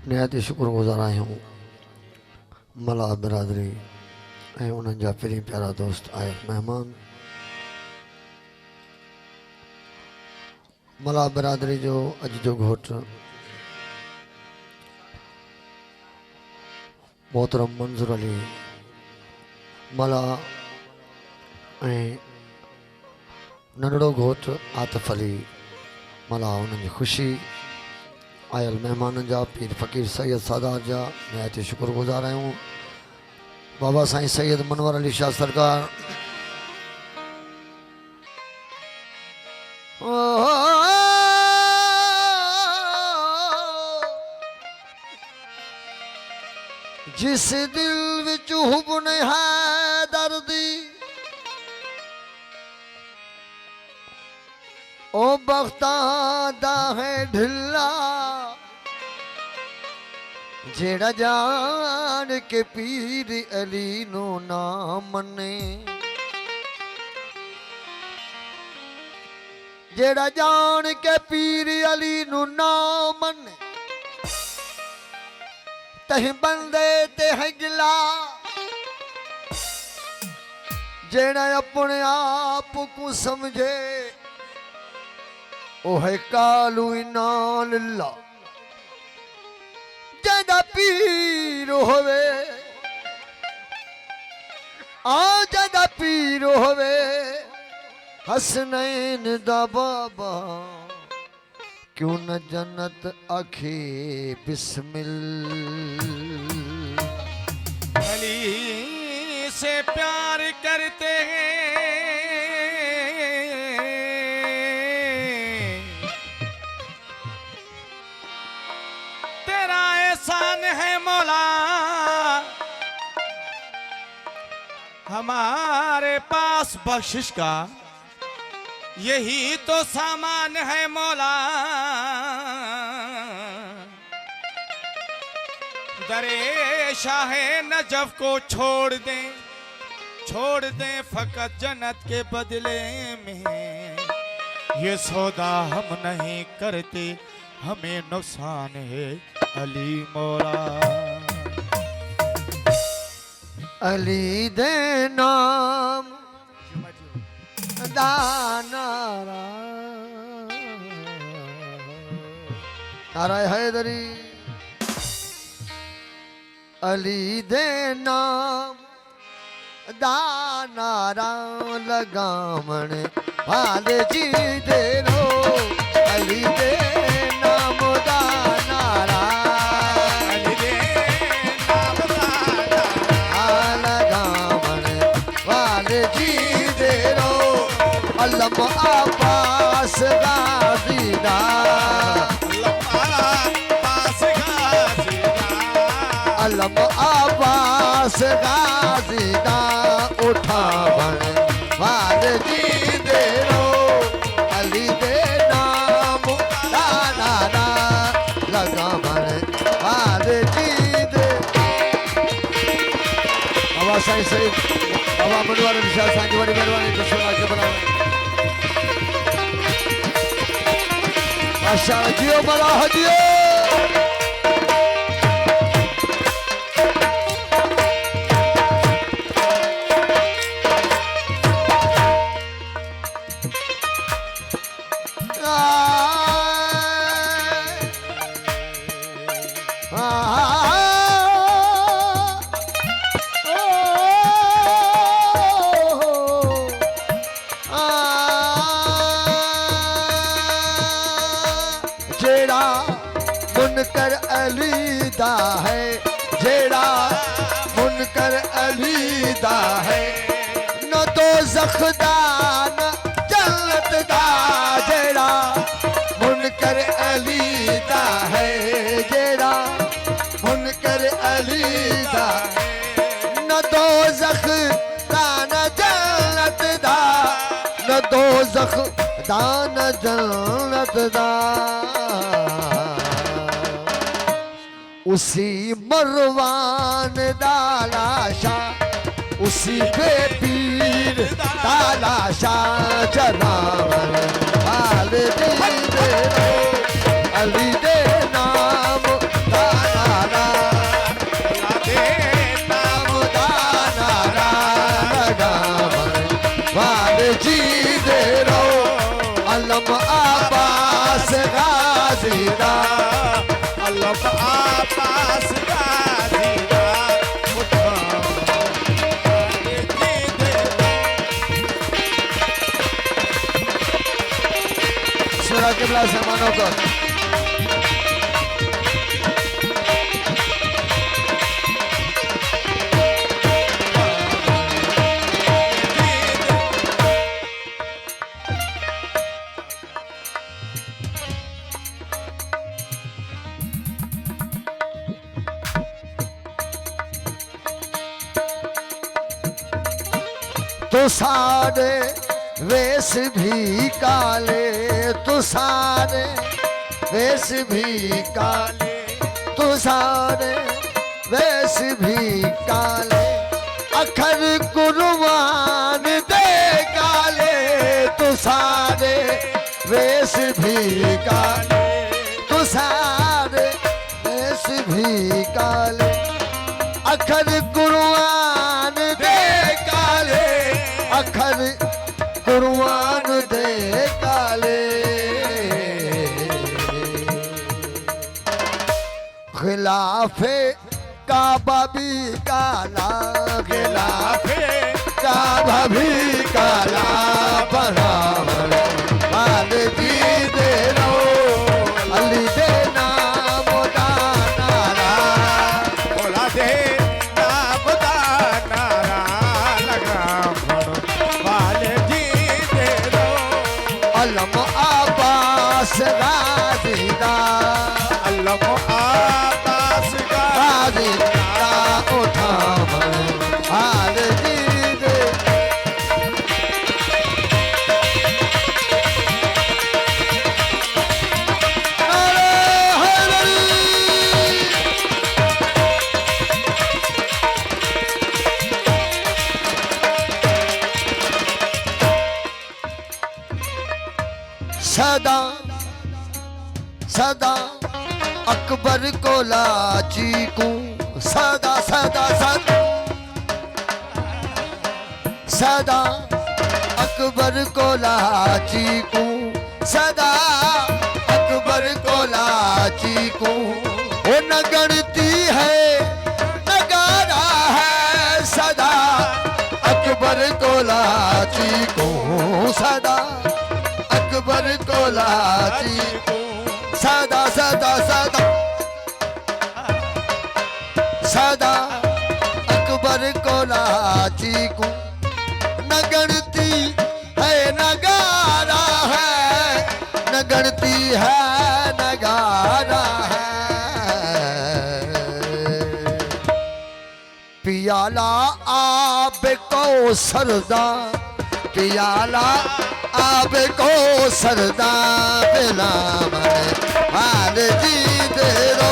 नहायत ही शुक्रगुज़ार आहियूं मला बिरादरी ऐं उन्हनि जा पहिरीं प्यारा दोस्त आयल महिमान। मला बिरादरी जो अॼु जो घोट मोहतरम मंज़ूर अली मला ऐं नंढड़ो घोट आतिफ़ अली मला उन्हनि जी ख़ुशी आयल महिमाननि जा पीर फ़कीर सैयद सादात जा नहायत ही शुक्रगुज़ार आहियूं। बाबा साईं सैयद मनवर अली शाह सरकार जिस दिल विच हुब नहीं है दर्दी ओ बख्तां दा है ढिल्ला जेड़ा जान के पीर अली नो ना मने जेड़ा जान के पीर अली नो ना मने तही बंदे ते है गिला जेड़ा अपने आप को समझे ओ है कालू इना लिल्ला जदा पीर होवे आ जदा पीर होवे हसनैन दा बाबा क्यों न जन्नत आखे बिस्मिल अली से प्यार करते हैं तेरा एहसान है मौला हमारे पास बख्शिश का यही तो सामान है मौला दरे शाह नजफ को छोड़ दें फकत जन्नत के बदले में ये सौदा हम नहीं करते हमें नुकसान है अली मौला अली दे नाम दानारा नारा हैदरी अली दे नाम दानारा लगामण वाले जी दे रो अली दे नाम दानारा अली दे नाम दानारा लगामण वाले जी दे रो अल्लम आबास गाज़ीदा अल्लम आबास गाज़ीदा उठावण वाले जी दे रो अली दे नाम दानारा लगावण वाले जी दे बाबा साईं सईद बाबा मनवर अली शाह साईं जी वॾी महिरबानी तो सुना के बनावे आशा जियो मला हजियो जेड़ा मुनकर अली दा है जेड़ा मुनकर अली दा है न तो ज़ख़दान जन्नत दा जेड़ा मुनकर अली दा है जेड़ा मुनकर अली दा न तो ज़ख़दान जन्नत दा न तो ज़ख़दान जन्नत दा उसी मरवान दालाशा उसी बेपीर दालाशा जनावर वाले दे अली दे नाम दाना अल्लाह आबास गाजीदा सुरा किबला से मानो कर तो सारे वेश भी काले, तो सारे वेश भी काले, तो सारे वेश भी काले, अखर कुर्बान दे काले, तो सारे वेश भी काले, तो सारे वेश भी काले, अखर कुर्बान दे काले, अखर कुर्बान दे काले। खिलाफे काबा भी काला, खिलाफे काबा भी काला, बराबर माल जी दे रो अली दे नाम दा नारा, बोला दे नाम दा नारा लगा वाले जी दे रो अलम आबास गाजीदा, अल्लाह आबास गाजीदा उठा हाल जी दे। अरे हरी सदा सदा अकबर को लाची को सदा सदा सदा सदा अकबर को लाची को सदा अकबर को लाची को वो न गणती है नगारा है सदा अकबर को लाची को सदा अकबर को लाची सदा सदा सदा सदा अकबर को लाची को न गणती है नगारा है, न गणती है नगारा है। पियाला आप को सरदा, पियाला आप को सरदा बिना मन हाल जी दे रो